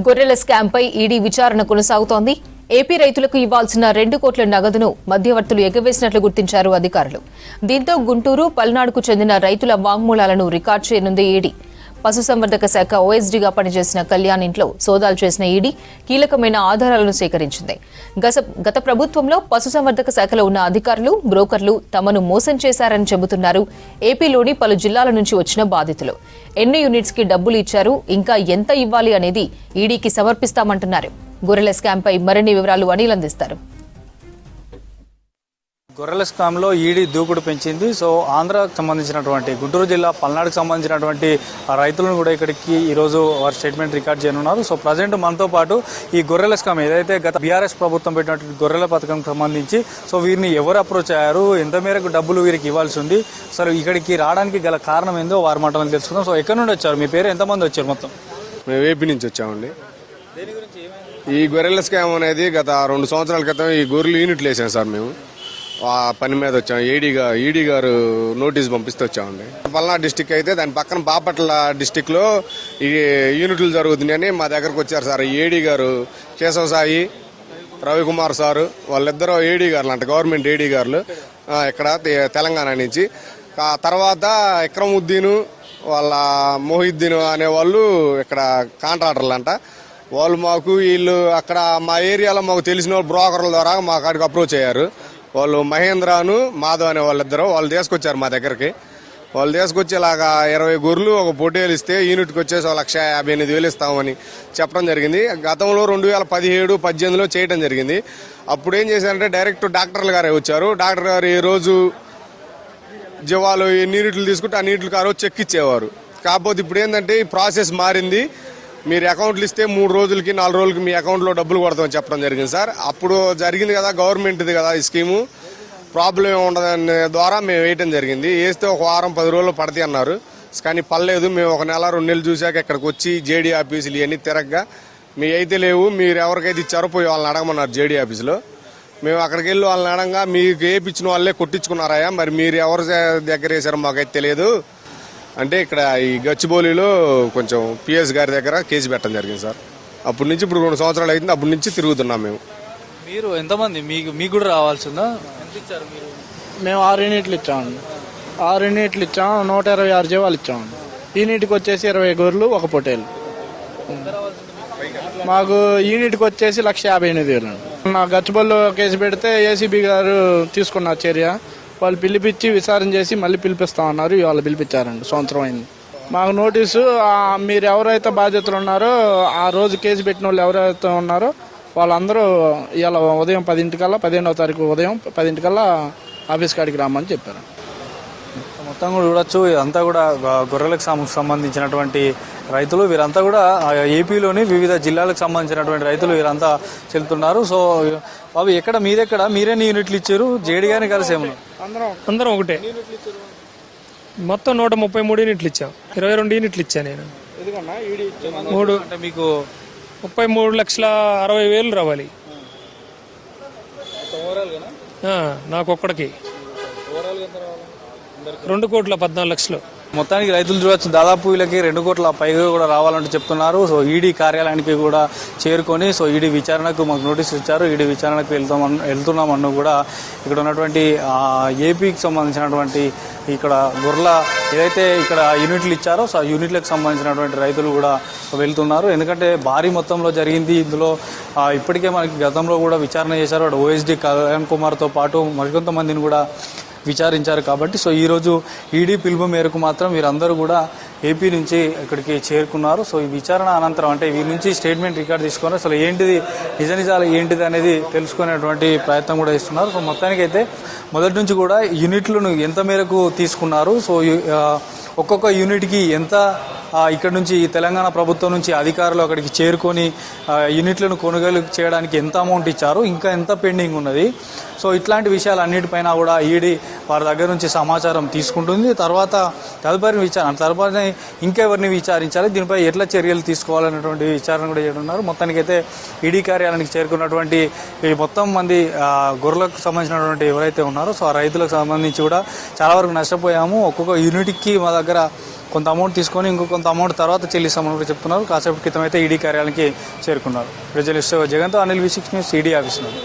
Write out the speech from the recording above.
గొర్రెల స్కామ్పై ఈడీ విచారణ కొనసాగుతోంది. ఏపీ రైతులకు ఇవ్వాల్సిన 2 కోట్ల నగదును మధ్యవర్తులు ఎగవేసినట్లు గుర్తించారు అధికారులు. దీంతో గుంటూరు, పల్నాడుకు చెందిన రైతుల వాంగ్మూలాలను రికార్డు చేయనుంది ఈడీ. పశుసంవర్ధక శాఖ ఓఎస్డీగా పనిచేసిన కళ్యాణ్ ఇంట్లో సోదాలు చేసిన ఈడీ కీలకమైన ఆధారాలను సేకరించింది. గత ప్రభుత్వంలో పశుసంవర్ధక శాఖలో ఉన్న అధికారులు, బ్రోకర్లు తమను మోసం చేశారని చెబుతున్నారు ఏపీలోని పలు జిల్లాల నుంచి వచ్చిన బాధితులు. ఎన్ని యూనిట్స్ కి డబ్బులు ఇచ్చారు, ఇంకా ఎంత ఇవ్వాలి అనేది ఈడీకి సమర్పిస్తామంటున్నారు. గొర్రెల స్కామ్పై మరిన్ని వివరాలు అనిల్ అందిస్తారు. గొర్రెల స్కామ్లో ఈడీ దూకుడు పెంచింది. సో ఆంధ్రాకు సంబంధించినటువంటి గుంటూరు జిల్లా పల్నాడుకు సంబంధించినటువంటి రైతులను కూడా ఇక్కడికి ఈరోజు వారి స్టేట్మెంట్ రికార్డ్ చేయనున్నారు. సో ప్రజెంట్ మనతో పాటు ఈ గొర్రెల స్కామ్ ఏదైతే గత బీఆర్ఎస్ ప్రభుత్వం పెట్టినటువంటి గొర్రెల పథకంకి సంబంధించి సో వీరిని ఎవరు అప్రోచ్ అయ్యారు, ఎంత మేరకు డబ్బులు వీరికి ఇవ్వాల్సి ఉంది, అసలు ఇక్కడికి రావడానికి గల కారణం ఏందో వారి మాటలను తెలుసుకుందాం. సో ఎక్కడి నుండి వచ్చారు, మీ పేరు, ఎంతమంది వచ్చారు? మొత్తం మేము ఏపీ నుంచి వచ్చామండి. ఈ గొర్రెల స్కామ్ అనేది గత 2 సంవత్సరాల క్రితం ఈ గొర్రెలు యూనిట్లు వేసాం సార్. మేము ఆ పని మీద వచ్చాం. ఈడీ గారు నోటీస్ పంపిస్తే వచ్చామండి. పల్నాడు డిస్టిక్ అయితే దాని పక్కన బాపట్ల డిస్టిక్ లో ఈ యూనిట్లు జరుగుతున్నాయని మా దగ్గరకు వచ్చారు సార్. ఈడీ గారు కేశవ సాయి, రవికుమార్ సారు, వాళ్ళిద్దరూ ఈడీ గారులు అంట, గవర్నమెంట్ ఈడీ గారులు ఇక్కడ తెలంగాణ నుంచి. తర్వాత ఇక్రముద్దీన్ వాళ్ళ మొహిద్దీన్ అనే వాళ్ళు ఇక్కడ కాంట్రాక్టర్లు అంట. వాళ్ళు మాకు వీళ్ళు అక్కడ మా ఏరియాలో మాకు తెలిసిన వాళ్ళు బ్రోకర్ల ద్వారా మా కాడికి అప్రోచ్ అయ్యారు. వాళ్ళు మహేంద్రను మాధవ్ అనే వాళ్ళిద్దరు వాళ్ళు తీసుకొచ్చారు మా దగ్గరికి. వాళ్ళు తీసుకొచ్చి ఇలాగా 20 గొర్రెలు ఒక పొట్టేలు ఇస్తే యూనిట్కి వచ్చేసి 1,58,000 ఇస్తామని చెప్పడం జరిగింది. గతంలో 2017, 18లో చేయడం జరిగింది. అప్పుడు ఏం చేశారంటే డైరెక్ట్ డాక్టర్లు గారే వచ్చారు. డాక్టర్ గారు ఈ రోజు జీవాలు ఎన్ని యూనిట్లు తీసుకుంటే ఆ నీటికి ఆ రోజు చెక్ ఇచ్చేవారు. కాకపోతే ఇప్పుడు ఏంటంటే ఈ ప్రాసెస్ మారింది. మీరు అకౌంట్లు ఇస్తే 3 రోజులకి 4 రోజులకి మీ అకౌంట్లో డబ్బులు కొడతామని చెప్పడం జరిగింది సార్. అప్పుడు జరిగింది కదా, గవర్నమెంట్ది కదా ఈ స్కీము, ప్రాబ్లం ఉండదని ద్వారా మేము వేయటం జరిగింది. వేస్తే ఒక వారం 10 రోజులు పడతాయి అన్నారు. కానీ పర్లేదు, మేము 1 నెల 2 నెలలు చూశాక ఇక్కడికి వచ్చి జేడీ ఆఫీసులు ఇవన్నీ తిరగగా మీ అయితే లేవు, మీరు ఎవరికైతే ఇచ్చారో పోయి వాళ్ళని అడగమన్నారు జేడీ ఆఫీసులో. మేము అక్కడికి వెళ్ళి వాళ్ళని అడగగా మీకు వేయించిన వాళ్ళే కొట్టించుకున్నారాయా, మరి మీరు ఎవరి దగ్గర వేసారో మాకైతే తెలియదు అంటే ఇక్కడ ఈ గచ్చిబౌలిలో కొంచెం పిఎస్ గారి దగ్గర కేసు పెట్టడం జరిగింది సార్. అప్పటి నుంచి ఇప్పుడు 2 సంవత్సరాలు అవుతుంది. అప్పటి నుంచి తిరుగుతున్నాం మేము. మీరు ఎంతమంది, మీకు కూడా రావాల్సిందా? ఎంత ఇచ్చారు మీరు? మేము 6 యూనిట్లు ఇచ్చామండి. 6 యూనిట్లు ఇచ్చాము, 126 జీవాలు ఇచ్చామండి. యూనిట్కి వచ్చేసి 20 గొర్రెలు, ఒక పొట్టేలు. మాకు యూనిట్కి వచ్చేసి 1,58,000. నా గచ్చిబౌలిలో కేసు పెడితే ఏసీబీ గారు తీసుకున్న చర్య. వాళ్ళు పిలిపించి విచారణ చేసి మళ్ళీ పిలిపిస్తామన్నారు. ఇవాళ పిలిపించారండి. సంవత్సరం అయింది. మాకు నోటీసు, మీరు ఎవరైతే బాధ్యతలు ఉన్నారో ఆ రోజు కేసు పెట్టిన వాళ్ళు ఎవరైతే ఉన్నారో వాళ్ళందరూ ఇవాళ ఉదయం 10 15వ తారీఖు ఉదయం 10 ఆఫీస్ కాడికి రామని చెప్పారు. మొత్తం కూడా చూడొచ్చు, ఇదంతా కూడా గొర్రెలకు సంబంధించినటువంటి రైతులు. వీరంతా కూడా ఏపీలోని వివిధ జిల్లాలకు సంబంధించినటువంటి రైతులు వీరంతా చెల్లుతున్నారు. సో బాబు, ఎక్కడ మీరెక్కడ, మీరెన్ని యూనిట్లు ఇచ్చారు? జేడీ గారిని కలిసి అందరం ఒకటే. మొత్తం 133 యూనిట్లు ఇచ్చాం. 22 యూనిట్లు ఇచ్చా నేను. 3 అంటే మీకు 33,60,000 రావాలి నాకు ఒక్కడికి. 2,14,00,000. మొత్తానికి రైతులు చూడొచ్చు, దాదాపు వీళ్ళకి 2 కోట్ల పైగా కూడా రావాలంటూ చెప్తున్నారు. సో ఈడీ కార్యాలయానికి కూడా చేరుకొని సో ఈడీ విచారణకు మాకు నోటీస్ ఇచ్చారు. ఈడీ విచారణకు వెళ్తున్నామన్ను కూడా ఇక్కడ ఉన్నటువంటి ఏపీకి సంబంధించినటువంటి ఇక్కడ గొర్రెల ఏదైతే ఇక్కడ యూనిట్లు ఇచ్చారో సో ఆ యూనిట్లకు సంబంధించినటువంటి రైతులు కూడా వెళ్తున్నారు. ఎందుకంటే భారీ మొత్తంలో జరిగింది. ఇందులో ఇప్పటికే మనకి గతంలో కూడా విచారణ చేశారు. అటు ఓఎస్డీ కళ్యాణ్ కుమార్తో పాటు మరికొంతమందిని కూడా విచారించారు. కాబట్టి సో ఈరోజు ఈడీ పిలుపు మేరకు మాత్రం వీరందరూ కూడా ఏపీ నుంచి ఇక్కడికి చేరుకున్నారు. సో ఈ విచారణ అనంతరం అంటే వీరి నుంచి స్టేట్మెంట్ రికార్డ్ తీసుకొని అసలు ఏంటిది, నిజాలు ఏంటిది అనేది తెలుసుకునేటువంటి ప్రయత్నం కూడా ఇస్తున్నారు. సో మొత్తానికైతే మొదటి నుంచి కూడా యూనిట్లను ఎంత మేరకు తీసుకున్నారు, సో ఒక్కొక్క యూనిట్కి ఎంత ఇక్కడ నుంచి తెలంగాణ ప్రభుత్వం నుంచి అధికారులు అక్కడికి చేరుకొని యూనిట్లను కొనుగోలు చేయడానికి ఎంత అమౌంట్ ఇచ్చారు, ఇంకా ఎంత పెండింగ్ ఉన్నది, సో ఇట్లాంటి విషయాలన్నిటిపైన కూడా ఈడీ వారి దగ్గర నుంచి సమాచారం తీసుకుంటుంది. తర్వాత తదుపరి ఇంకెవరిని విచారించాలి, దీనిపై ఎట్లా చర్యలు తీసుకోవాలన్నటువంటి విచారణ కూడా చేయనున్నారు. మొత్తానికైతే ఈడీ కార్యాలయానికి చేరుకున్నటువంటి ఈ మొత్తం మంది గొర్రెలకు సంబంధించినటువంటి ఎవరైతే ఉన్నారో సో ఆ రైతులకు సంబంధించి కూడా చాలా వరకు నష్టపోయాము. ఒక్కొక్క యూనిట్కి మా దగ్గర కొంత అమౌంట్ తీసుకొని ఇంకో కొంత అమౌంట్ తర్వాత చెల్లిస్తామని కూడా చెప్తున్నారు. కాసేపు క్రితం అయితే ఈడీ కార్యాలయానికి చేరుకున్నారు. ప్రజలు జగన్తో Anil V6 news ED office నుండి.